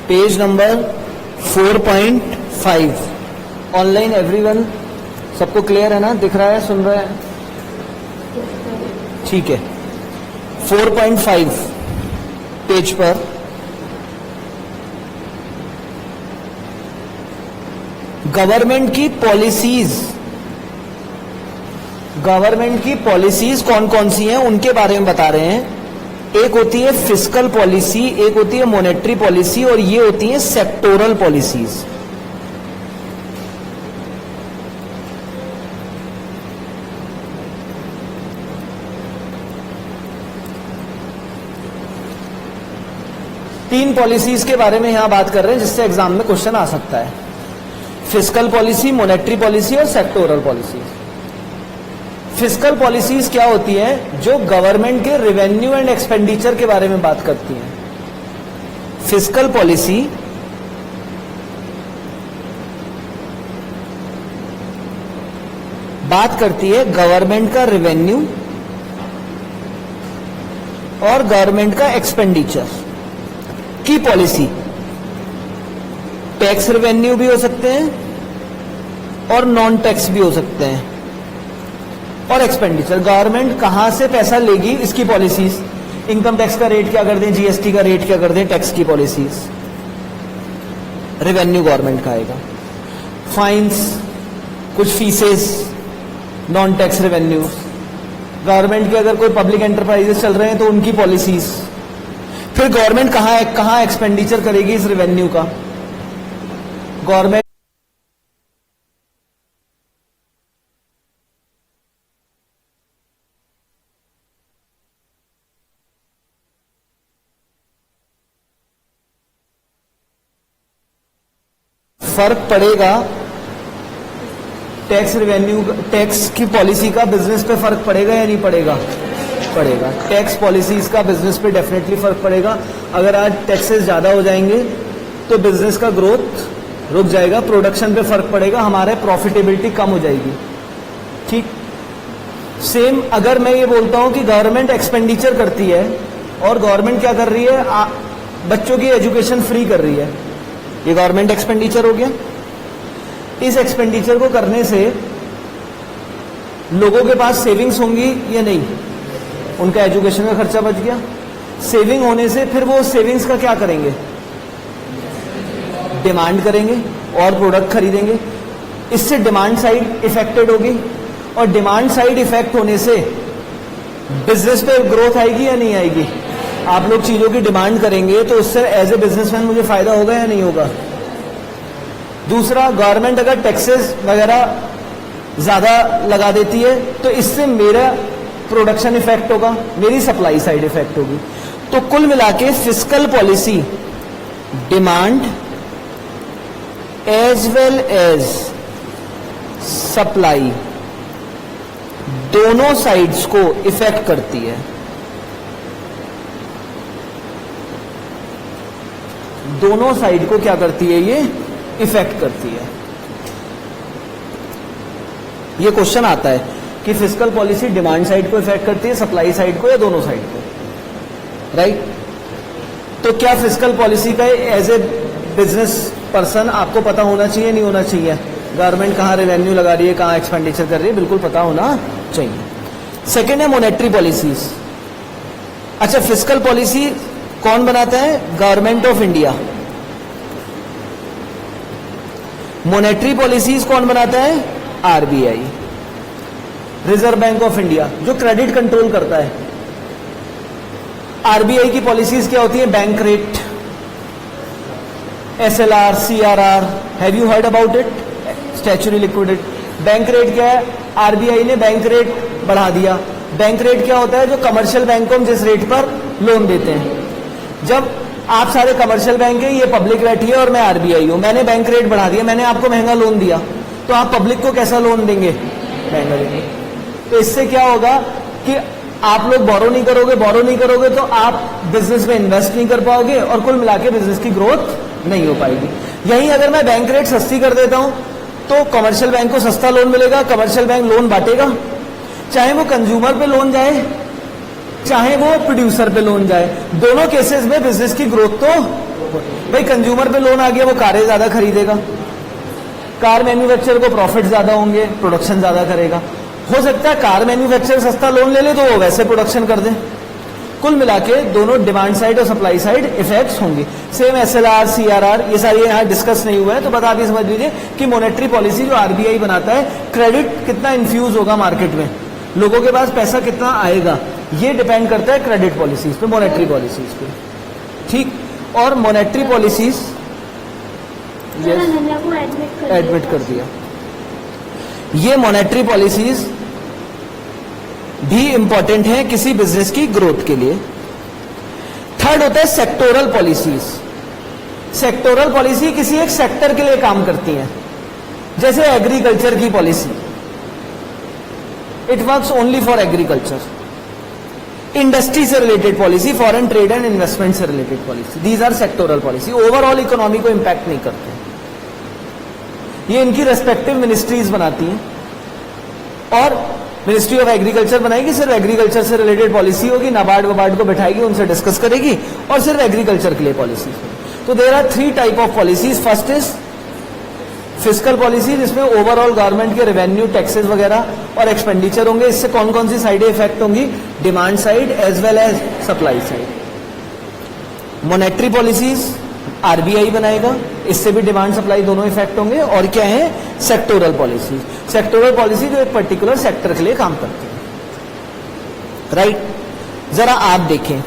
Page number 4.5। Online everyone, सबको clear है ना? दिख रहा है, सुन रहा है? ठीक है। 4.5 पेज पर गवर्नमेंट की पॉलिसीज कौन कौन सी हैं उनके बारे में बता रहे हैं। एक होती है फिस्कल पॉलिसी, एक होती है मॉनेटरी पॉलिसी, और ये होती है सेक्टोरल पॉलिसीज। तीन पॉलिसीज के बारे में यहां बात कर रहे हैं जिससे एग्जाम में क्वेश्चन आ सकता है। फिस्कल पॉलिसी, मॉनेटरी पॉलिसी और सेक्टोरल पॉलिसीज। फिस्कल पॉलिसीज क्या होती हैं? जो गवर्नमेंट के रेवेन्यू एंड एक्सपेंडिचर के बारे में बात करती हैं। फिस्कल पॉलिसी बात करती है गवर्नमेंट का रेवेन्यू और गवर्नमेंट का एक्सपेंडिचर की पॉलिसी। टैक्स रेवेन्यू भी हो सकते हैं और नॉन टैक्स भी हो सकते हैं, और एक्सपेंडिचर गवर्नमेंट कहां से पैसा लेगी इसकी पॉलिसीज। इनकम टैक्स का रेट क्या कर दें, जीएसटी का रेट क्या कर दें, टैक्स की पॉलिसीज। रेवेन्यू गवर्नमेंट का आएगा। फाइन्स, कुछ faeces, non tax revenue. Government के अगर कोई पब्लिक एंटरप्राइजेस चल रहे हैं तो उनकी पॉलिसीज। फिर गवर्नमेंट कहां एक्सपेंडिचर करेगी इस रेवेन्यू का। गवर्नमेंट फर्क पड़ेगा टैक्स रेवेन्यू, टैक्स की पॉलिसी का बिजनेस पे फर्क पड़ेगा या नहीं पड़ेगा? पड़ेगा। टैक्स पॉलिसीज का बिजनेस पे डेफिनेटली फर्क पड़ेगा। अगर आज टैक्सेस ज्यादा हो जाएंगे तो बिजनेस का ग्रोथ रुक जाएगा, प्रोडक्शन पे फर्क पड़ेगा, हमारे प्रॉफिटेबिलिटी कम हो जाएगी। ठीक सेम अगर मैं ये बोलता हूं कि गवर्नमेंट एक्सपेंडिचर करती है और गवर्नमेंट क्या कर रही है, बच्चों की एजुकेशन फ्री कर रही है, ये गवर्नमेंट एक्सपेंडिचर हो गया। इस एक्सपेंडिचर को करने से लोगों के पास सेविंग्स होंगी या नहीं? उनका एजुकेशन का खर्चा बच गया। सेविंग होने से फिर वो सेविंग्स का क्या करेंगे? डिमांड करेंगे और प्रोडक्ट खरीदेंगे। इससे डिमांड साइड इफेक्टेड होगी, और डिमांड साइड इफेक्ट होने से बिजनेस पे ग्रोथ आएगी या नहीं आएगी? आप लोग चीजों की डिमांड करेंगे तो उससे एज ए बिजनेसमैन मुझे फायदा होगा या नहीं होगा? दूसरा, गवर्नमेंट अगर टैक्सेस वगैरह ज्यादा लगा देती है तो इससे मेरा प्रोडक्शन इफेक्ट होगा, मेरी सप्लाई साइड इफेक्ट होगी। तो कुल मिला के fiscal policy demand as well as supply दोनों साइड्स को इफेक्ट करती है। दोनों साइड को क्या करती है? ये इफेक्ट करती है। ये क्वेश्चन आता है कि फिस्कल पॉलिसी डिमांड साइड को इफेक्ट करती है, सप्लाई साइड को, या दोनों साइड को, राइट? तो क्या फिस्कल पॉलिसी का एज ए बिजनेस पर्सन आपको पता होना चाहिए, नहीं होना चाहिए? गवर्नमेंट कहां रेवेन्यू लगा रही है, कहां एक्सपेंडिचर कर रही है, बिल्कुल पता होना चाहिए। सेकेंड है मॉनेटरी पॉलिसीज। अच्छा, फिस्कल पॉलिसी कौन बनाता है? Government of India. Monetary policies कौन बनाता है? RBI, reserve bank of India, जो क्रेडिट कंट्रोल करता है। आरबीआई की पॉलिसीज क्या होती है? Bank rate, SLR, CRR, have you heard about it? Statutory liquidity. Bank rate क्या है? आरबीआई ने बैंक रेट बढ़ा दिया। बैंक रेट क्या होता है? जो कमर्शियल बैंकों में जिस रेट पर लोन देते हैं। जब आप सारे कमर्शियल बैंक है, ये पब्लिक बैठी है और मैं आरबीआई हूं, मैंने बैंक रेट बढ़ा दिया, मैंने आपको महंगा लोन दिया, तो आप पब्लिक को कैसा लोन देंगे? महंगा देंगे। तो इससे क्या होगा कि आप लोग बोरो नहीं करोगे तो आप बिजनेस में इन्वेस्ट नहीं कर पाओगे और कुल मिला के बिजनेस की ग्रोथ नहीं हो पाएगी। यही अगर मैं बैंक रेट सस्ती कर देता हूं तो कमर्शियल बैंक को सस्ता लोन मिलेगा, कमर्शियल बैंक लोन बांटेगा, चाहे वो कंज्यूमर पे लोन जाए चाहे वो प्रोड्यूसर पे लोन जाए, दोनों केसेस में बिजनेस की ग्रोथ तो भाई कंज्यूमर पे लोन आ गया, वो कारें ज्यादा खरीदेगा, कार मैन्युफैक्चरर को प्रॉफिट ज्यादा होंगे, प्रोडक्शन ज्यादा करेगा। हो सकता है कार मैन्युफैक्चरर सस्ता लोन ले ले तो वो वैसे प्रोडक्शन कर दे। कुल मिला के दोनों डिमांड साइड और सप्लाई साइड इफेक्ट्स होंगे। सेम एसएलआर, सीआरआर, ये सारे यहाँ डिस्कस नहीं हुआ है, तो बता भी समझ लीजिए कि मॉनेटरी पॉलिसी जो आरबीआई बनाता है, क्रेडिट कितना इन्फ्यूज होगा मार्केट में, लोगों के पास पैसा कितना आएगा, ये डिपेंड करता है क्रेडिट पॉलिसीज पे, मॉनेटरी पॉलिसीज पे। ठीक, और मॉनेटरी पॉलिसीज एडमिट कर दिया। ये मॉनेटरी पॉलिसीज भी इंपॉर्टेंट है किसी बिजनेस की ग्रोथ के लिए। थर्ड होता है सेक्टोरल पॉलिसीज। सेक्टोरल पॉलिसी किसी एक सेक्टर के लिए काम करती है, जैसे एग्रीकल्चर की policy, it works only for agriculture. Industry से related policy, foreign trade and investment से related policy, these are sectoral policy. Overall economy को इंपैक्ट नहीं करते, ये इनकी रेस्पेक्टिव मिनिस्ट्रीज बनाती हैं। और मिनिस्ट्री ऑफ एग्रीकल्चर बनाएगी, सिर्फ एग्रीकल्चर से रिलेटेड पॉलिसी होगी, नाबार्ड वबार्ड को बैठाएगी, उनसे डिस्कस करेगी और सिर्फ एग्रीकल्चर के लिए पॉलिसी। तो there are 3 type of policies. First is fiscal policy, जिसमें ओवरऑल गवर्नमेंट के रेवेन्यू, टैक्सेस वगैरह और एक्सपेंडिचर होंगे। इससे कौन कौन सी साइडें इफेक्ट होंगी? Demand side as well as supply side. Monetary policies RBI बनाएगा, इससे भी डिमांड सप्लाई दोनों इफेक्ट होंगे। और क्या है? Sectoral policy. सेक्टोरल पॉलिसी जो एक पर्टिकुलर सेक्टर के लिए काम करती है। राइट, जरा आप देखें,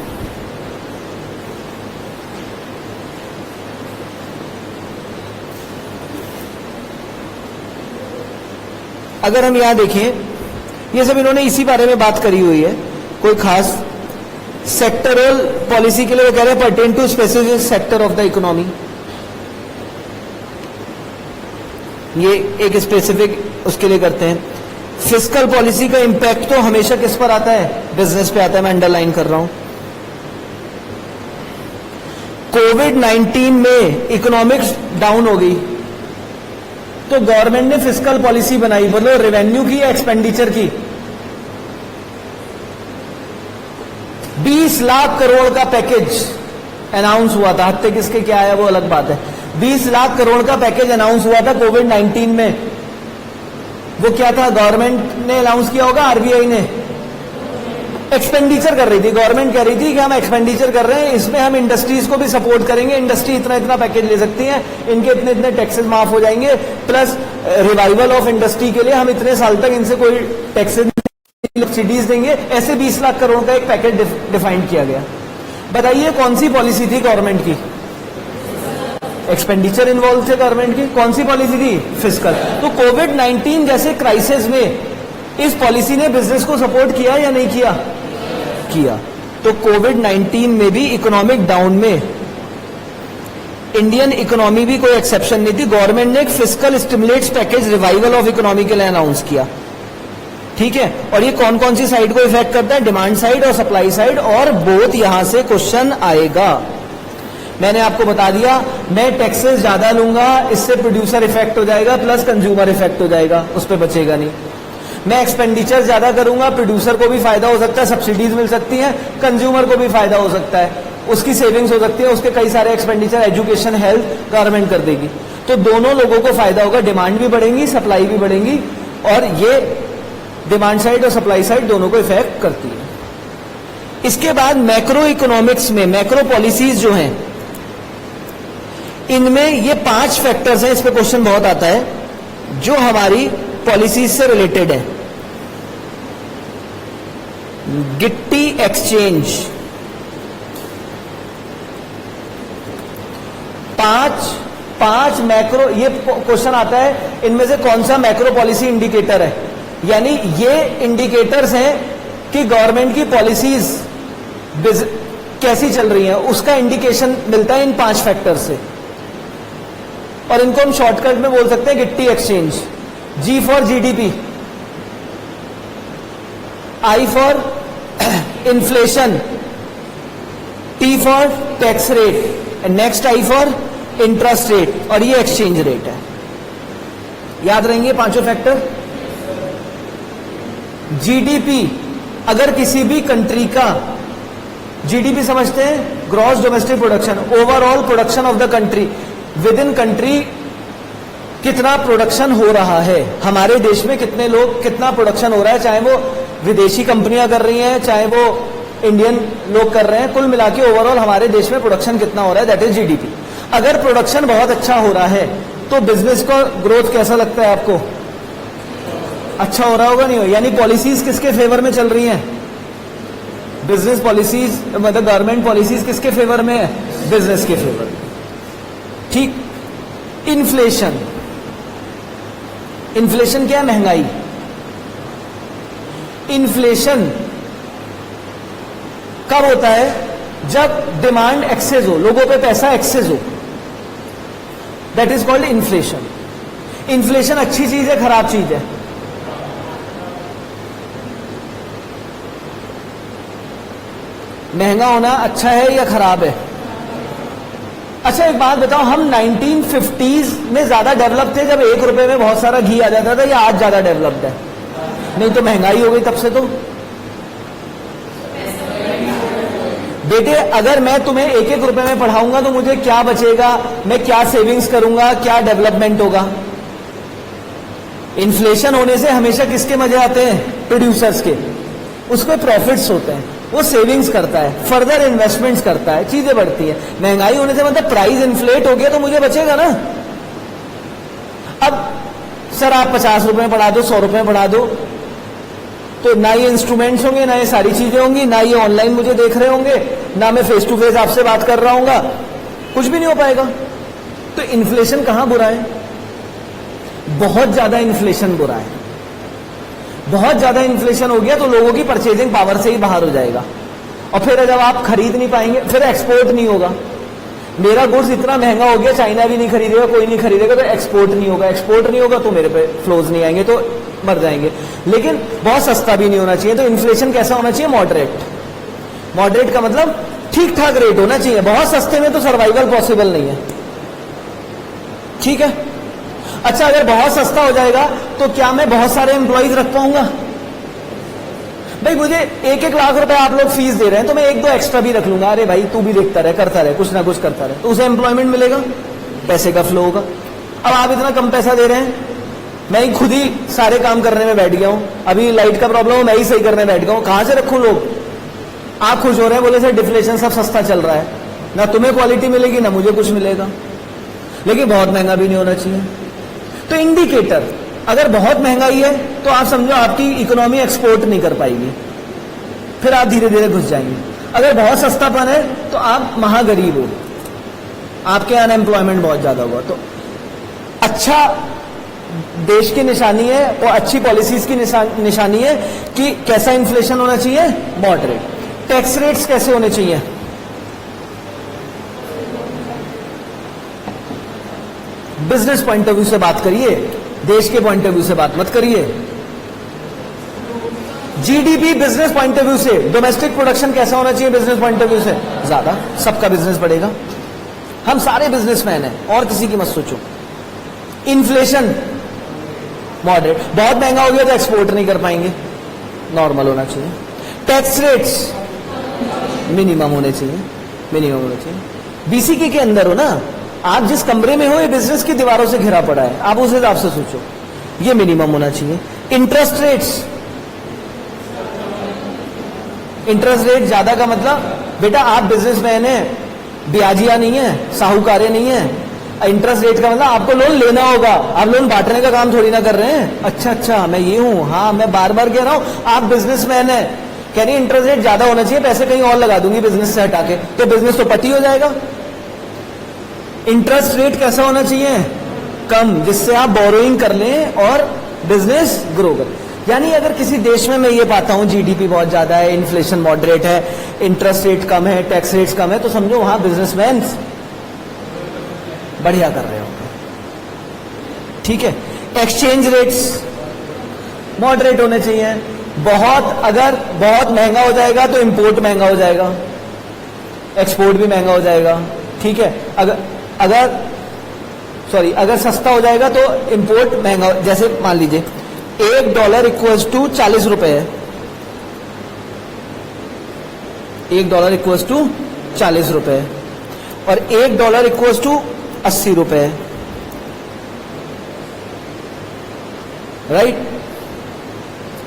अगर हम यहां देखें, ये सब इन्होंने इसी बारे में बात करी हुई है, कोई खास सेक्टरल पॉलिसी के लिए वो कह रहे हैं pertain to specific sector of the economy. ये एक स्पेसिफिक उसके लिए करते हैं। फिस्कल पॉलिसी का इंपैक्ट तो हमेशा किस पर आता है? बिजनेस पे आता है, मैं अंडरलाइन कर रहा हूं। कोविड-19 में इकोनॉमिक्स डाउन हो गई तो गवर्नमेंट ने फिस्कल पॉलिसी बनाई, मतलब रेवेन्यू की या एक्सपेंडिचर की। 20 लाख करोड़ का पैकेज अनाउंस हुआ था, हद तक किसके क्या आया वो अलग बात है। 20 लाख करोड़ का पैकेज अनाउंस हुआ था कोविड-19 में। वो क्या था? गवर्नमेंट ने अनाउंस किया होगा, आरबीआई ने एक्सपेंडिचर कर रही थी। गवर्नमेंट कह रही थी कि हम एक्सपेंडिचर कर रहे हैं, इसमें हम इंडस्ट्रीज को भी सपोर्ट करेंगे, इंडस्ट्री इतना इतना पैकेज ले सकती है, इनके इतने इतने टैक्सेस माफ हो जाएंगे, प्लस रिवाइवल ऑफ इंडस्ट्री के लिए हम इतने साल तक इनसे कोई टैक्सेस सब्सिडीज देंगे। ऐसे 20 लाख करोड़ का एक पैकेज डिफाइन किया गया। बताइए कौन सी पॉलिसी थी गवर्नमेंट की? एक्सपेंडिचर इन्वॉल्व थे गवर्नमेंट की। कौन सी पॉलिसी थी? फिस्कल। तो कोविड-19 जैसे क्राइसिस में इस पॉलिसी ने बिजनेस को सपोर्ट किया या नहीं किया? किया। तो कोविड-19 में भी इकोनॉमिक डाउन में इंडियन इकोनॉमी भी कोई एक्सेप्शन नहीं थी। गवर्नमेंट ने एक fiscal stimulates package revival of economy के लिए अनाउंस किया। ठीक है, और ये कौन कौन सी साइड को इफेक्ट करता है? डिमांड साइड और सप्लाई साइड, और बोथ यहां से क्वेश्चन आएगा। मैंने आपको बता दिया, मैं टैक्सेस ज्यादा लूंगा, इससे प्रोड्यूसर इफेक्ट हो जाएगा, प्लस कंज्यूमर इफेक्ट हो जाएगा, उस पर बचेगा नहीं। मैं एक्सपेंडिचर ज्यादा करूंगा, प्रोड्यूसर को भी फायदा हो सकता है, सब्सिडीज मिल सकती हैं, कंज्यूमर को भी फायदा हो सकता है, उसकी सेविंग्स हो सकती है, उसके कई सारे एक्सपेंडिचर, एजुकेशन, हेल्थ गवर्नमेंट कर देगी। तो दोनों लोगों को फायदा होगा, डिमांड भी बढ़ेगी, सप्लाई भी बढ़ेगी, और ये डिमांड साइड और सप्लाई साइड दोनों को इफेक्ट करती है। इसके बाद मैक्रो इकोनॉमिक्स में मैक्रो पॉलिसीज जो हैं, इनमें ये 5 फैक्टर्स हैं, इस पे क्वेश्चन बहुत आता है, जो हमारी पॉलिसीज से रिलेटेड है। गिट्टी एक्सचेंज, 5 मैक्रो, ये क्वेश्चन आता है इनमें से कौन सा मैक्रो पॉलिसी इंडिकेटर है, यानी ये इंडिकेटर्स हैं कि गवर्नमेंट की पॉलिसीज कैसी चल रही हैं, उसका इंडिकेशन मिलता है इन 5 फैक्टर से। और इनको हम शॉर्टकट में बोल सकते हैं गिट्टी exchange. G for GDP, I for inflation, T for tax rate, next I for interest rate, और ये एक्सचेंज रेट है। याद रहेंगे 5 फैक्टर। जीडीपी, अगर किसी भी कंट्री का जीडीपी समझते हैं, gross domestic production, overall production of the country, with in country कितना प्रोडक्शन हो रहा है, हमारे देश में कितने लोग, कितना प्रोडक्शन हो रहा है, चाहे वो विदेशी कंपनियां कर रही हैं चाहे वो इंडियन लोग कर रहे हैं, कुल मिला के ओवरऑल हमारे देश में प्रोडक्शन कितना हो रहा है, दैट इज जीडीपी। अगर प्रोडक्शन बहुत अच्छा हो रहा है तो बिजनेस का ग्रोथ कैसा लगता है आपको? अच्छा हो रहा होगा, नहीं हो? यानी पॉलिसीज किसके फेवर में चल रही हैं? बिजनेस पॉलिसीज, मतलब गवर्नमेंट पॉलिसीज किसके फेवर में है? बिजनेस के फेवर में। ठीक। इन्फ्लेशन, इन्फ्लेशन क्या है? महंगाई। इन्फ्लेशन कब होता है? जब डिमांड एक्सेस हो, लोगों पे पैसा एक्सेस हो, that is called inflation. Inflation अच्छी चीज है खराब चीज है? महंगा होना अच्छा है या खराब है? अच्छा एक बात बताओ, हम 1950s में ज्यादा डेवलप थे जब 1 रुपए में बहुत सारा घी आ जाता था, या आज ज्यादा डेवलप्ड है? नहीं तो महंगाई हो गई तब से। तो बेटे अगर मैं तुम्हें 1-1 रुपए में पढ़ाऊंगा तो मुझे क्या बचेगा, मैं क्या सेविंग्स करूंगा, क्या डेवलपमेंट होगा? इन्फ्लेशन होने से हमेशा किसके मजे आते हैं? प्रोड्यूसर्स के। उसमें प्रॉफिट्स होते हैं, वो सेविंग्स करता है, फर्दर इन्वेस्टमेंट्स करता है, चीजें बढ़ती है। महंगाई होने से मतलब प्राइस इन्फ्लेट हो गया तो मुझे बचेगा ना। अब सर आप 50 रुपए में पढ़ा दो, 100 रुपए में पढ़ा दो, तो ना ये इंस्ट्रूमेंट्स होंगे, ना ये सारी चीजें होंगी, ना ये ऑनलाइन मुझे देख रहे होंगे, ना मैं फेस टू फेस आपसे बात कर रहा हूंगा, कुछ भी नहीं हो पाएगा। तो इन्फ्लेशन कहां बुरा है? बहुत ज्यादा इन्फ्लेशन बुरा है। बहुत ज्यादा इन्फ्लेशन हो गया तो लोगों की परचेजिंग पावर से ही बाहर हो जाएगा, और फिर जब आप खरीद नहीं पाएंगे, फिर एक्सपोर्ट नहीं होगा। मेरा गुड्स इतना महंगा हो गया, चाइना भी नहीं खरीदेगा, कोई नहीं खरीदेगा, तो एक्सपोर्ट नहीं होगा। एक्सपोर्ट नहीं होगा तो मेरे पे फ्लोज नहीं आएंगे, तो मर जाएंगे। लेकिन बहुत सस्ता भी नहीं होना चाहिए। तो इन्फ्लेशन कैसा होना चाहिए? मॉडरेट। मॉडरेट का मतलब ठीक ठाक रेट होना चाहिए। बहुत सस्ते में तो सर्वाइवल पॉसिबल नहीं है। ठीक है। अच्छा अगर बहुत सस्ता हो जाएगा तो क्या मैं बहुत सारे एम्प्लॉइज रख पाऊंगा? भाई मुझे 1-1 लाख रुपए आप लोग फीस दे रहे हैं तो मैं 1-2 एक्स्ट्रा भी रख लूंगा। अरे भाई तू भी देखता रहे, करता रहे, कुछ ना कुछ करता रहे, तो उसे एम्प्लॉयमेंट मिलेगा, पैसे का फ्लो होगा। अब आप इतना कम पैसा दे रहे हैं, मैं ही खुद ही सारे काम करने में बैठ गया हूं, अभी लाइट का प्रॉब्लम हो मैं ही सही करने बैठ गया हूं, कहां से रखूं लोग? आप खुश हो रहे हैं, बोले सर डिफ्लेशन सब सस्ता चल रहा है, ना तुम्हें क्वालिटी मिलेगी ना मुझे कुछ मिलेगा, लेकिन बहुत महंगा भी नहीं होना चाहिए। तो इंडिकेटर, अगर बहुत महंगाई है तो आप समझो आपकी इकोनॉमी एक्सपोर्ट नहीं कर पाएगी, फिर आप धीरे धीरे घुस जाएंगे। अगर बहुत सस्तापन है तो आप महागरीब हो, आपके अनएम्प्लॉयमेंट बहुत ज्यादा होगा। तो अच्छा देश की निशानी है और अच्छी पॉलिसीज की निशानी है कि कैसा इन्फ्लेशन होना चाहिए? मॉडरेट। टैक्स रेट्स कैसे होने चाहिए? बिजनेस पॉइंट ऑफ व्यू से बात करिए, देश के पॉइंट ऑफ व्यू से बात मत करिए। GDP business point of view से, डोमेस्टिक प्रोडक्शन कैसा होना चाहिए बिजनेस पॉइंट ऑफ व्यू से? ज्यादा, सबका बिजनेस बढ़ेगा, हम सारे बिजनेसमैन हैं और किसी की मत सोचो। इन्फ्लेशन मॉडरेट, बहुत महंगा हो गया तो एक्सपोर्ट नहीं कर पाएंगे, नॉर्मल होना चाहिए। टैक्स रेट्स मिनिमम होने चाहिए, मिनिमम होने चाहिए। बीसीके के अंदर हो ना आप, जिस कमरे में हो ये बिजनेस की दीवारों से घिरा पड़ा है, आप उस हिसाब से सोचो, ये मिनिमम होना चाहिए। इंटरेस्ट रेट्स, इंटरेस्ट रेट ज्यादा का मतलब बेटा आप बिजनेसमैन है, ब्याजिया नहीं है, साहूकारे नहीं है। इंटरेस्ट रेट का मतलब आपको लोन लेना होगा, आप लोन बांटने का काम थोड़ी ना कर रहे हैं। अच्छा मैं ये हूं, हाँ मैं बार बार कह रहा हूं आप बिजनेसमैन है, कह रही इंटरेस्ट रेट ज्यादा होना चाहिए, पैसे कहीं और लगा दूंगी बिजनेस से हटा के, तो बिजनेस तो पटी हो जाएगा। इंटरेस्ट रेट कैसा होना चाहिए? कम, जिससे आप बोरोइंग कर लें और बिजनेस ग्रो कर। यानी अगर किसी देश में मैं ये पाता हूं जीडीपी बहुत ज्यादा है, इन्फ्लेशन मॉडरेट है, इंटरेस्ट रेट कम है, टैक्स रेट्स कम है, तो समझो वहां बिजनेसमैन बढ़िया कर रहे हो। ठीक है। एक्सचेंज रेट्स मॉडरेट होने चाहिए। अगर बहुत महंगा हो जाएगा तो इंपोर्ट महंगा हो जाएगा, एक्सपोर्ट भी महंगा हो जाएगा। ठीक है। अगर सस्ता हो जाएगा तो इंपोर्ट महंगा, जैसे मान लीजिए $1 इक्वल्स टू 40 रुपए है, $1 इक्वल्स टू 40 रुपए, और $1 इक्वल्स टू 80 रुपए, राइट।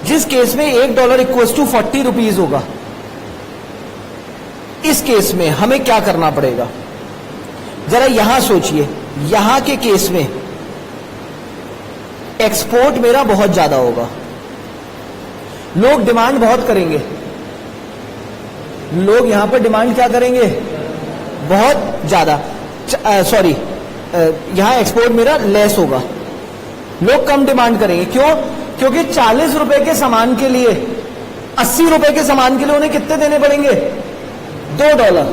जिस केस में $1 इक्वल्स टू 40 रुपीज होगा, इस केस में हमें क्या करना पड़ेगा, जरा यहां सोचिए। यहां के केस में एक्सपोर्ट मेरा बहुत ज्यादा होगा, लोग डिमांड बहुत करेंगे, लोग यहां पर डिमांड क्या करेंगे, बहुत ज्यादा, सॉरी, यहां एक्सपोर्ट मेरा लेस होगा, लोग कम डिमांड करेंगे। क्यों? क्योंकि 40 रुपए के सामान के लिए, 80 रुपए के सामान के लिए उन्हें कितने देने पड़ेंगे, $2।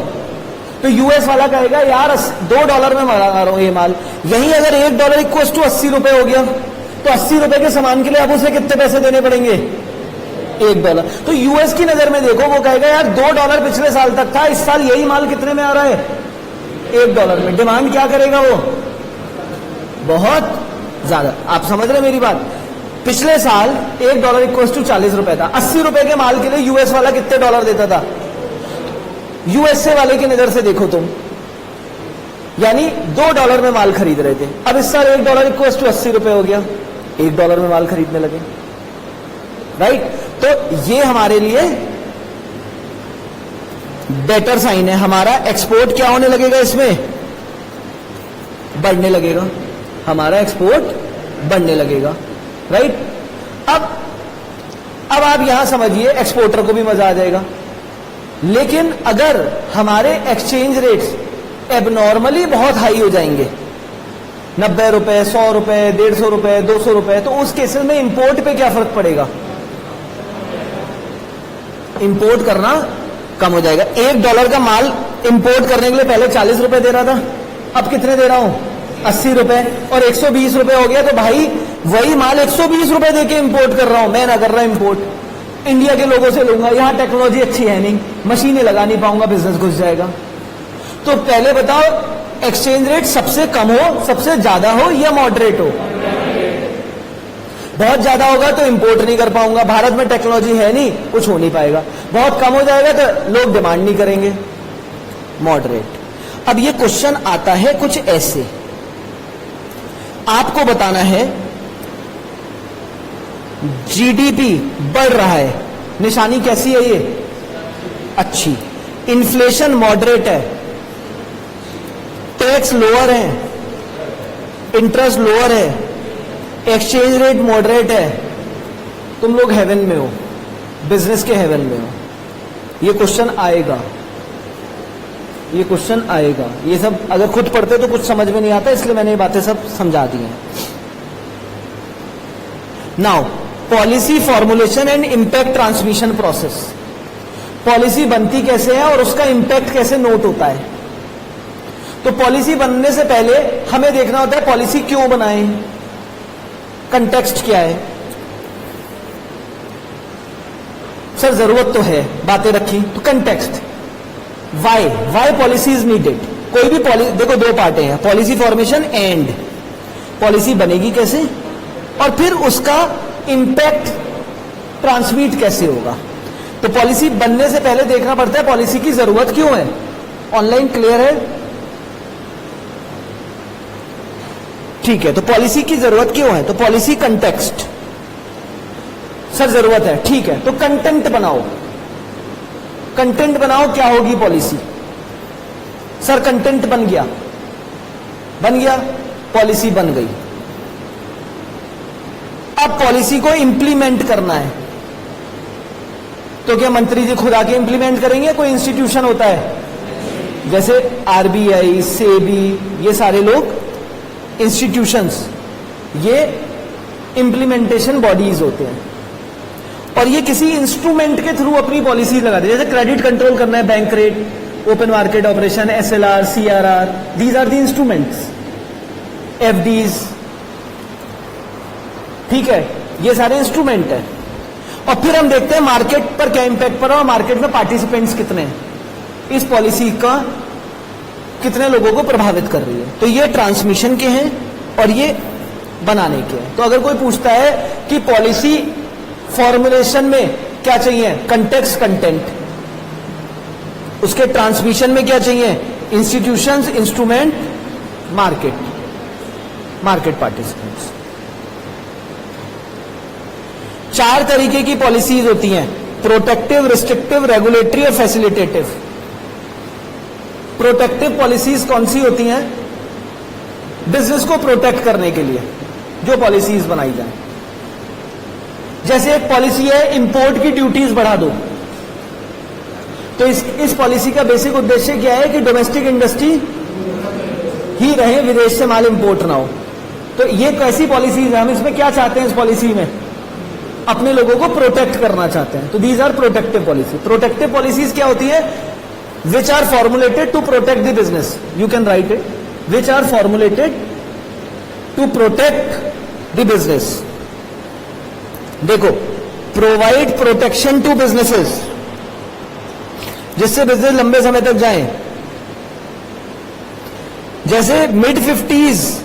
तो यूएस वाला कहेगा यार $2 में मंगा रहा हूं ये माल। यही अगर $1 इक्वल्स टू 80 रुपए हो गया, तो 80 रुपए के सामान के लिए अब उसे कितने पैसे देने पड़ेंगे, $1। तो यूएस की नजर में देखो, वो कहेगा यार $2 पिछले साल तक था, इस साल यही माल कितने में आ रहा है, $1 में। डिमांड क्या करेगा वो, बहुत ज्यादा। आप समझ रहे मेरी बात? पिछले साल $1 इक्वल्स टू 40 रुपए था, 80 रुपए के माल के लिए यूएस वाला कितने डॉलर देता था, यूएसए वाले की नजर से देखो तुम, यानी $2 में माल खरीद रहे थे। अब इस साल $1 इक्वल्स टू 80 रुपए हो गया, $1 में माल खरीदने लगे, राइट। तो ये हमारे लिए बेटर साइन है, हमारा एक्सपोर्ट क्या होने लगेगा, इसमें बढ़ने लगेगा, हमारा एक्सपोर्ट बढ़ने लगेगा, राइट। अब आप यहां समझिए, एक्सपोर्टर को भी मजा आ जाएगा। लेकिन अगर हमारे एक्सचेंज रेट्स एबनॉर्मली बहुत हाई हो जाएंगे, 90 रुपए, 100 रुपए, 150 रुपए, 200 रुपए, तो उस केसेस में इंपोर्ट पे क्या फर्क पड़ेगा, इंपोर्ट करना कम हो जाएगा। $1 का माल इंपोर्ट करने के लिए पहले 40 रुपए दे रहा था, अब कितने दे रहा हूं, 80 रुपए, और 120 रुपए हो गया। तो भाई वही माल 120 रुपए देके इंपोर्ट कर रहा हूं, मैं ना कर रहा इंपोर्ट, इंडिया के लोगों से लूंगा, यहां टेक्नोलॉजी अच्छी है नहीं, मशीनें लगा नहीं पाऊंगा, बिजनेस घुस जाएगा। तो पहले बताओ, एक्सचेंज रेट सबसे कम हो, सबसे ज्यादा हो, या मॉडरेट हो? बहुत ज्यादा होगा तो इंपोर्ट नहीं कर पाऊंगा, भारत में टेक्नोलॉजी है नहीं, कुछ हो नहीं पाएगा। बहुत कम हो जाएगा तो लोग डिमांड नहीं करेंगे, मॉडरेट। अब ये क्वेश्चन आता है कुछ ऐसे, आपको बताना है जीडीपी बढ़ रहा है, निशानी कैसी है ये, अच्छी, इन्फ्लेशन मॉडरेट है, टैक्स लोअर है, इंटरेस्ट लोअर है, एक्सचेंज रेट मॉडरेट है, तुम लोग हेवन में हो, बिजनेस के हेवन में हो। ये क्वेश्चन आएगा, ये क्वेश्चन आएगा। ये सब अगर खुद पढ़ते तो कुछ समझ में नहीं आता, इसलिए मैंने ये बातें सब समझा दी हैं। Now policy formulation and impact transmission process. Policy बनती कैसे है और उसका इंपैक्ट कैसे नोट होता है। तो पॉलिसी बनने से पहले हमें देखना होता है पॉलिसी क्यों बनाए, कंटेक्स्ट क्या है। सर जरूरत तो है, बातें रखी, तो context, why policy is needed. कोई भी पॉलिसी, देखो दो पार्टें हैं, पॉलिसी फॉर्मेशन एंड पॉलिसी बनेगी कैसे, और फिर उसका इंपैक्ट ट्रांसमिट कैसे होगा। तो पॉलिसी बनने से पहले देखना पड़ता है पॉलिसी की जरूरत क्यों है। ऑनलाइन क्लियर है? ठीक है, तो पॉलिसी की जरूरत क्यों है, तो पॉलिसी कंटेक्स्ट। सर जरूरत है, ठीक है, तो कंटेंट बनाओ, कंटेंट बनाओ, क्या होगी पॉलिसी। सर कंटेंट बन गया, पॉलिसी बन गई। अब पॉलिसी को इंप्लीमेंट करना है, तो क्या मंत्री जी खुद आके इंप्लीमेंट करेंगे, कोई इंस्टीट्यूशन होता है जैसे आरबीआई, सेबी, ये सारे लोग इंस्टीट्यूशंस, ये इंप्लीमेंटेशन बॉडीज होते हैं, और ये किसी इंस्ट्रूमेंट के थ्रू अपनी पॉलिसी लगाते हैं। जैसे क्रेडिट कंट्रोल करना है, bank rate, open market operation, SLR, CRR, these are the instruments, FDs, ठीक है, ये सारे इंस्ट्रूमेंट है। और फिर हम देखते हैं मार्केट पर क्या इंपैक्ट पड़ा और मार्केट में पार्टिसिपेंट्स कितने हैं, इस पॉलिसी का कितने लोगों को प्रभावित कर रही है। तो ये ट्रांसमिशन के हैं और ये बनाने के हैं। तो अगर कोई पूछता है कि पॉलिसी फॉर्मुलेशन में क्या चाहिए, कंटेक्स्ट, कंटेंट, उसके ट्रांसमिशन में क्या चाहिए? Institutions, instrument, market participants. 4 तरीके की पॉलिसीज होती हैं, प्रोटेक्टिव, रिस्ट्रिक्टिव, रेगुलेटरी और फैसिलिटेटिव। प्रोटेक्टिव पॉलिसीज कौन सी होती हैं? बिजनेस को प्रोटेक्ट करने के लिए जो पॉलिसीज बनाई जाए। जैसे एक पॉलिसी है, इंपोर्ट की ड्यूटीज बढ़ा दो, तो इस पॉलिसी का बेसिक उद्देश्य क्या है कि डोमेस्टिक इंडस्ट्री ही रहे, विदेश से माल इंपोर्ट ना हो। तो ये कैसी पॉलिसीज है? हम इसमें क्या चाहते हैं? इस पॉलिसी में अपने लोगों को प्रोटेक्ट करना चाहते हैं। तो these are protective policy. Protective policies क्या होती है? Which are formulated to protect the business, you can write it, which are formulated to protect the business. देखो, प्रोवाइड प्रोटेक्शन टू बिजनेसेस, जिससे बिजनेस लंबे समय तक जाए। जैसे मिड 50s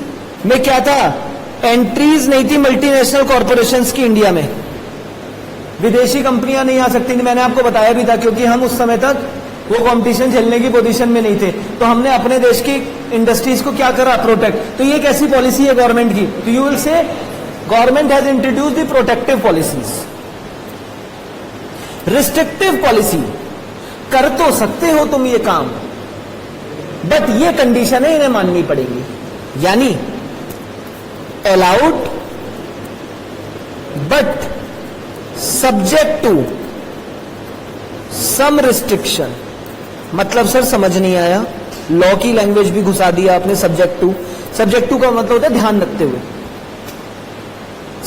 में क्या था? एंट्रीज नहीं थी मल्टीनेशनल कॉर्पोरेशंस की इंडिया में, विदेशी कंपनियां नहीं आ सकती थी। मैंने आपको बताया भी था, क्योंकि हम उस समय तक वो कंपटीशन झेलने की पोजीशन में नहीं थे। तो हमने अपने देश की इंडस्ट्रीज को क्या करा? प्रोटेक्ट। तो ये कैसी पॉलिसी है गवर्नमेंट की? तो you will say government has introduced the protective policies. Restrictive policy, कर तो सकते हो तुम ये काम, बट ये कंडीशन है, इन्हें माननी पड़ेगी। यानी allowed but subject to some restriction. मतलब सर समझ नहीं आया, लॉ की लैंग्वेज भी घुसा दिया आपने। सब्जेक्ट टू, सब्जेक्ट टू का मतलब होता है ध्यान रखते हुए।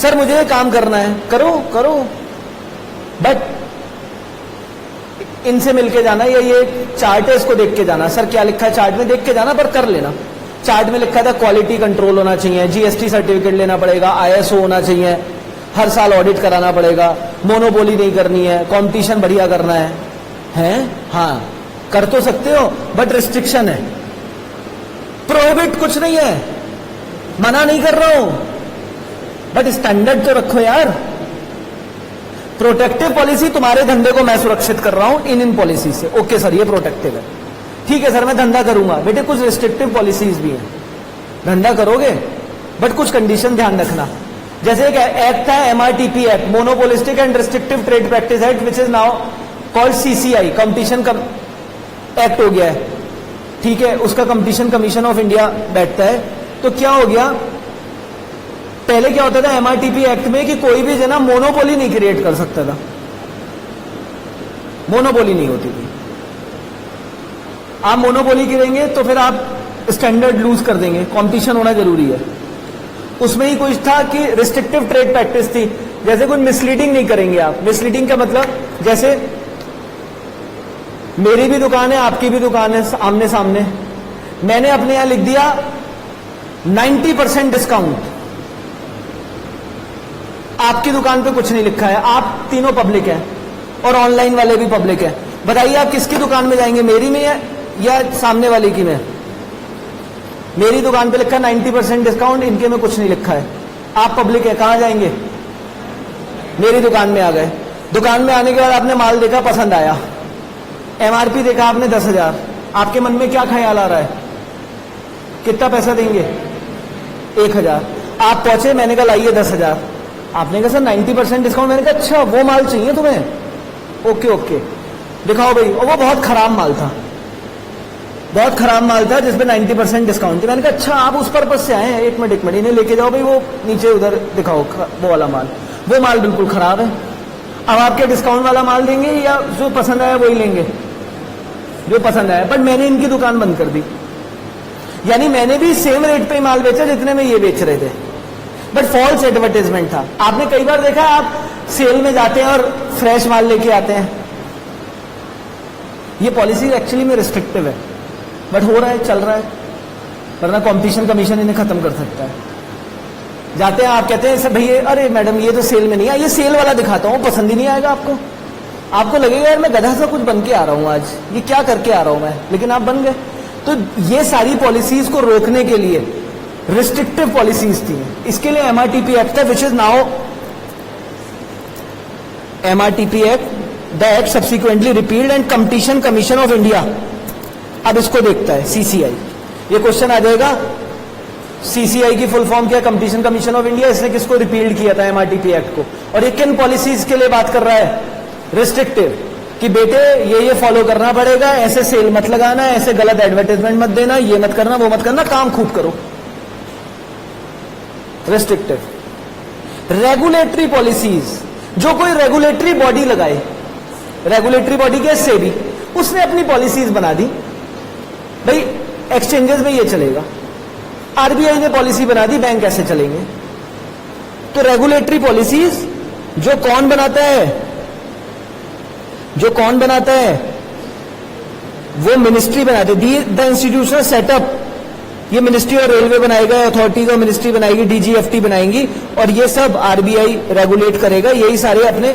सर मुझे ये काम करना है, करो करो, बट इनसे मिलके जाना, या ये चार्ट है इसको देख के जाना। सर क्या लिखा है चार्ट में? देख के जाना, पर कर लेना। चार्ट में लिखा था क्वालिटी कंट्रोल होना चाहिए, जीएसटी सर्टिफिकेट लेना पड़ेगा, आईएसओ होना चाहिए, हर साल ऑडिट कराना पड़ेगा, मोनोपोली नहीं करनी है, कंपटीशन बढ़िया करना है? हाँ, कर तो सकते हो, बट रिस्ट्रिक्शन है। प्रोहिबिट कुछ नहीं है, मना नहीं कर रहा हूं, बट स्टैंडर्ड तो रखो यार। प्रोटेक्टिव पॉलिसी, तुम्हारे धंधे को मैं सुरक्षित कर रहा हूं इन पॉलिसी से। ओके सर, ये प्रोटेक्टिव है, ठीक है सर, मैं धंधा करूंगा। बेटे कुछ रिस्ट्रिक्टिव पॉलिसीज भी हैं, धंधा करोगे बट कुछ कंडीशन ध्यान रखना। जैसे एक एक्ट था, MRTP act, monopolistic and restrictive trade practice act, which is now called CCI, competition act हो गया है, ठीक है। उसका कंपटीशन कमीशन ऑफ इंडिया बैठता है। तो क्या हो गया, पहले क्या होता था एमआरटीपी एक्ट में कि कोई भी जना मोनोपोली नहीं क्रिएट कर सकता था, मोनोपोली नहीं होती थी। आप मोनोपोली करेंगे तो फिर आप स्टैंडर्ड लूज कर देंगे, कंपटीशन होना जरूरी है। उसमें ही कुछ था कि रिस्ट्रिक्टिव ट्रेड प्रैक्टिस थी, जैसे कुछ मिसलीडिंग नहीं करेंगे आप। मिसलीडिंग का मतलब, जैसे मेरी भी दुकान है, आपकी भी दुकान है, आमने सामने, मैंने अपने यहां लिख दिया 90% डिस्काउंट, आपकी दुकान पे कुछ नहीं लिखा है, आप तीनों पब्लिक हैं और ऑनलाइन वाले भी पब्लिक हैं। बताइए आप किसकी दुकान में जाएंगे, मेरी में या सामने वाले की में? मेरी दुकान पे लिखा 90% डिस्काउंट, इनके में कुछ नहीं लिखा है, आप पब्लिक है, कहां जाएंगे? मेरी दुकान में आ गए। दुकान में आने के बाद आपने माल देखा, पसंद आया, एमआरपी देखा आपने 10,000, आपके मन में क्या ख्याल आ रहा है? कितना पैसा देंगे? 1,000। आप पहुंचे, मैंने कहा लाइए 10,000। आपने कहा सर 90% डिस्काउंट। मैंने कहा अच्छा वो माल चाहिए तुम्हें, ओके ओके दिखाओ भाई। और वो बहुत खराब माल था, बहुत खराब माल था जिसमें 90% डिस्काउंट थी। मैंने कहा अच्छा आप उस पर्पज से आए हैं, एक मिनट इन्हें लेके जाओ भाई, वो नीचे उधर दिखाओ वो वाला माल। वो माल बिल्कुल खराब है। अब आपके डिस्काउंट वाला माल देंगे या जो पसंद आया वही लेंगे? जो पसंद आया। बट मैंने इनकी दुकान बंद कर दी, यानी मैंने भी सेम रेट पे माल बेचा जितने में ये बेच रहे थे, बट फॉल्स एडवर्टाइजमेंट था। आपने कई बार देखा, आप सेल में जाते हैं और फ्रेश माल लेके आते हैं। ये पॉलिसी एक्चुअली में रिस्ट्रिक्टिव है, बट हो रहा है, चल रहा है, वरना कंपटीशन कमीशन इन्हें खत्म कर सकता है। जाते हैं, आप कहते हैं सर भैया, अरे मैडम ये तो सेल में नहीं है, ये सेल वाला दिखाता हूं, पसंद ही नहीं आएगा आपको। आपको लगेगा यार मैं गधा सा कुछ बन के आ रहा हूं आज, ये क्या करके आ रहा हूं मैं, लेकिन आप बन गए। तो ये सारी पॉलिसीज को रोकने के लिए रिस्ट्रिक्टिव पॉलिसीज थी। इसके लिए एमआरटीपी एक्ट है, which is now MRTP act the act subsequently repealed and competition commission of India. अब इसको देखता है सीसीआई, ये क्वेश्चन आ जाएगा सीसीआई की फुल फॉर्म क्या, कंपटीशन कमीशन ऑफ इंडिया, इसने किसको रिपील्ड किया था, एमआरटीपी एक्ट को, और ये किन पॉलिसीज के लिए बात कर रहा है, रिस्ट्रिक्टिव, कि बेटे ये फॉलो करना पड़ेगा, ऐसे सेल मत लगाना, ऐसे गलत एडवर्टाइजमेंट मत देना, ये मत करना, वो मत करना, काम खूब करो, रिस्ट्रिक्टिव। रेगुलेटरी पॉलिसीज, जो कोई रेगुलेटरी बॉडी लगाए, रेगुलेटरी बॉडी के सेबी, उसने अपनी पॉलिसीज बना दी, भाई एक्सचेंजेस में ये चलेगा, आरबीआई ने पॉलिसी बना दी बैंक ऐसे चलेंगे। तो रेगुलेटरी पॉलिसीज जो कौन बनाता है, वो मिनिस्ट्री बनाते, द इंस्टीट्यूशनल सेटअप, ये मिनिस्ट्री और रेलवे बनाएगा, अथॉरिटीज और मिनिस्ट्री बनाएगी, डीजीएफटी बनाएंगी, और ये सब आरबीआई रेगुलेट करेगा, यही सारे अपने,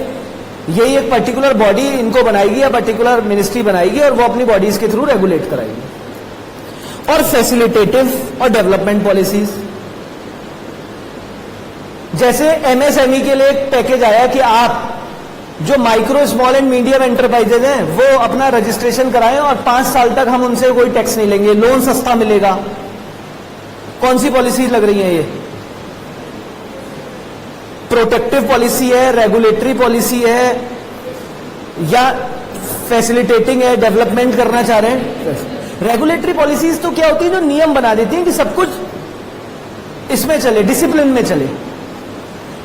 यही एक पर्टिकुलर बॉडी इनको बनाएगी या पर्टिकुलर मिनिस्ट्री बनाएगी और वो अपनी बॉडीज के थ्रू रेगुलेट कराएगी। और फैसिलिटेटिव और डेवलपमेंट पॉलिसीज, जैसे एमएसएमई के लिए एक पैकेज आया कि आप जो micro small and medium enterprises हैं वो अपना रजिस्ट्रेशन कराएं और 5 साल तक हम उनसे कोई टैक्स नहीं लेंगे, लोन सस्ता मिलेगा। कौन सी पॉलिसी लग रही है ये? प्रोटेक्टिव पॉलिसी है, रेगुलेटरी पॉलिसी है, या फैसिलिटेटिंग है, डेवलपमेंट करना चाह रहे हैं? रेगुलेटरी पॉलिसीज तो क्या होती है, जो नियम बना देती हैं कि सब कुछ इसमें चले, डिसिप्लिन में चले।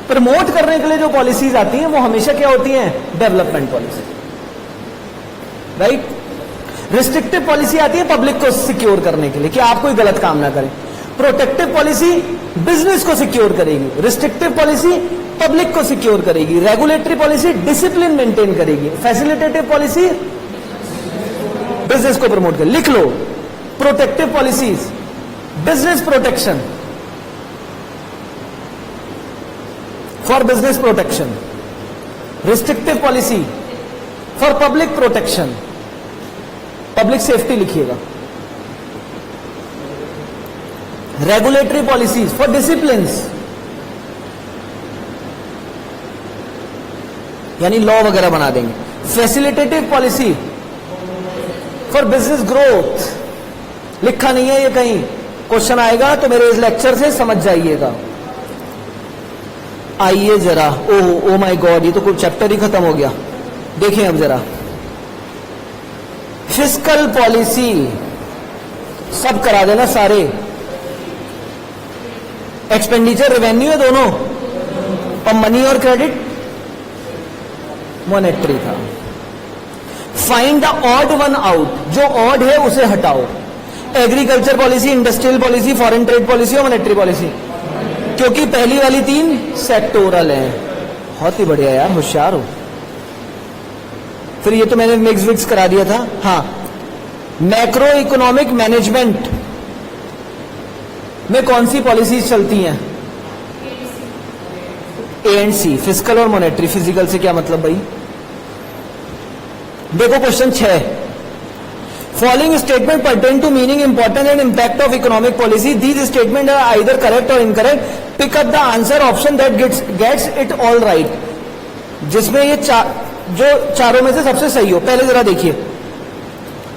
प्रमोट करने के लिए जो पॉलिसीज आती हैं वो हमेशा क्या होती हैं, development policy, right. Restrictive policy आती है पब्लिक को सिक्योर करने के लिए कि आप कोई गलत काम ना करें। प्रोटेक्टिव पॉलिसी बिजनेस को सिक्योर करेगी, रिस्ट्रिक्टिव पॉलिसी पब्लिक को सिक्योर करेगी, रेगुलेटरी पॉलिसी डिसिप्लिन मेंटेन करेगी, फैसिलिटेटिव पॉलिसी बिजनेस को प्रमोट कर। लिख लो, protective policies business protection, for business protection, restrictive policy for public protection, public safety लिखिएगा। रेगुलेटरी पॉलिसीज फॉर डिसिप्लिन्स, यानी लॉ वगैरह बना देंगे। Facilitative policy for business growth, लिखा नहीं है ये कहीं, क्वेश्चन आएगा तो मेरे इस लेक्चर से समझ जाइएगा। आइए जरा, ओ माय गॉड, ये तो कोई चैप्टर ही खत्म हो गया। देखिए अब जरा, फिस्कल पॉलिसी सब करा देना सारे, एक्सपेंडिचर रेवेन्यू है दोनों, और मनी और क्रेडिट मॉनेटरी था। Find the odd one out, जो ऑड है उसे हटाओ। Agriculture policy, industrial policy, foreign trade policy और मॉनेटरी पॉलिसी, क्योंकि पहली वाली 3 सेक्टोरल है। बहुत ही बढ़िया यार, होशियार हो। फिर ये तो मैंने मिक्स विक्स करा दिया था। हाँ, मैक्रो इकोनॉमिक मैनेजमेंट में कौन सी पॉलिसीज चलती हैं? ए एंड सी, फिजिकल और मॉनेटरी। फिजिकल से क्या मतलब भाई? देखो question 6, following statement pertain to meaning, importance and impact of economic policy, these statement are either correct or incorrect, pick up the answer option that gets it all right, जिसमें ये जो चारों में से सबसे सही हो। पहले जरा देखिए,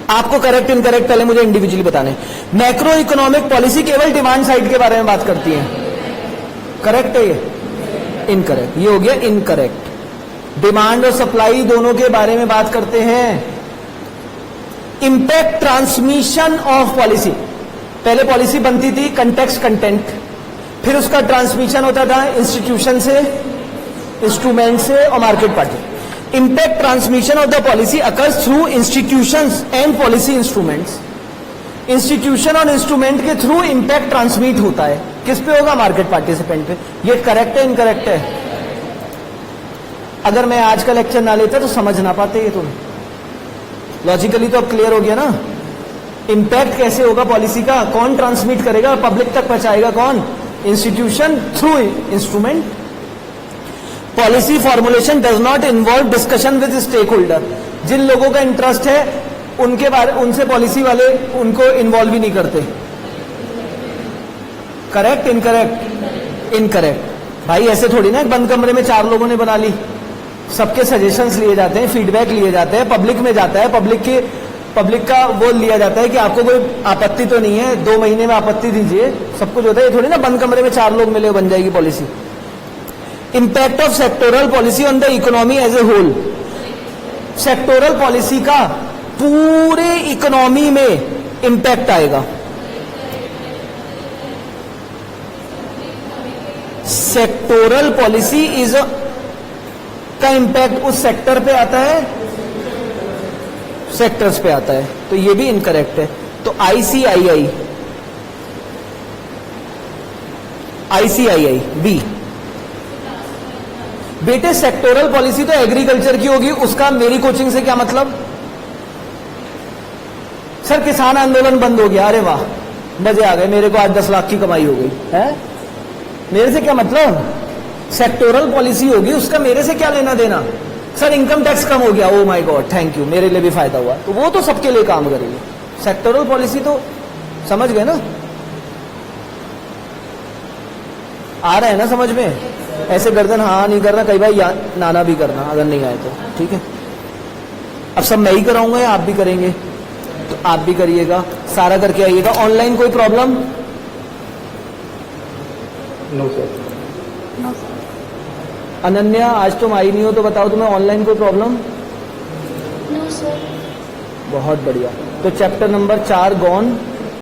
आपको करेक्ट इनकरेक्ट पहले मुझे इंडिविजुअली बताने। मैक्रो इकोनॉमिक पॉलिसी केवल डिमांड साइड के बारे में बात करती है, करेक्ट है ये? इनकरेक्ट, ये हो गया इनकरेक्ट। डिमांड और सप्लाई दोनों के बारे में बात करते हैं। इंपैक्ट ट्रांसमिशन ऑफ पॉलिसी, पहले पॉलिसी बनती थी कंटेक्स्ट कंटेंट, फिर उसका ट्रांसमिशन होता था इंस्टीट्यूशन से, इंस्ट्रूमेंट से और market party. Impact transmission of the policy occurs through institutions and policy instruments. Institution और इंस्ट्रूमेंट के थ्रू इम्पैक्ट ट्रांसमिट होता है, किस पे होगा? मार्केट पार्टिसिपेंट पे। ये करेक्ट है इनकरेक्ट है? अगर मैं आज का लेक्चर ना लेता तो समझ ना पाते ये, तुम लॉजिकली तो अब क्लियर हो गया ना। इम्पैक्ट कैसे होगा पॉलिसी का, कौन ट्रांसमिट करेगा, पब्लिक तक पहुंचाएगा कौन? Institution through instrument. Policy formulation does not involve discussion with stakeholder, जिन लोगों का इंटरेस्ट है उनके बारे, उनसे पॉलिसी वाले उनको इन्वॉल्व ही नहीं करते। Correct incorrect? इनकरेक्ट। भाई ऐसे थोड़ी ना बंद कमरे में 4 लोगों ने बना ली, सबके सजेशंस लिए जाते हैं, फीडबैक लिए जाते हैं, पब्लिक में जाता है, पब्लिक का वो लिया जाता है कि आपको कोई आपत्ति तो नहीं है, 2 महीने में आपत्ति दीजिए, सब कुछ होता है। ये थोड़ी ना बंद कमरे में 4 लोग मिले बन जाएगी policy. Impact of sectoral policy on the economy as a whole, sectoral policy का पूरे इकोनॉमी में इंपैक्ट आएगा। सेक्टोरल पॉलिसी इज का इंपैक्ट उस सेक्टर पे आता है, सेक्टर्स पे आता है, तो ये भी इनकरेक्ट है। तो आईसीआईआई बी। बेटे सेक्टोरल पॉलिसी तो एग्रीकल्चर की होगी, उसका मेरी कोचिंग से क्या मतलब? सर किसान आंदोलन बंद हो गया, अरे वाह मजे आ गए, मेरे को आज 10 लाख की कमाई हो गई है, मेरे से क्या मतलब? सेक्टोरल पॉलिसी होगी, उसका मेरे से क्या लेना देना? सर इनकम टैक्स कम हो गया, oh my God thank you, मेरे लिए भी फायदा हुआ, तो वो तो सबके लिए काम करेगी। सेक्टोरल पॉलिसी तो समझ गए ना, आ रहा है ना समझ में? ऐसे गर्दन हाँ नहीं करना, कई बार नाना भी करना अगर नहीं आए तो, ठीक है। अब सब मैं ही कराऊंगा या आप भी करेंगे? तो आप भी करिएगा, सारा करके आइएगा। ऑनलाइन कोई प्रॉब्लम? No sir. अनन्या आज तुम आई नहीं हो तो बताओ तुम्हें ऑनलाइन कोई प्रॉब्लम? No sir. बहुत बढ़िया। तो चैप्टर नंबर 4 गॉन।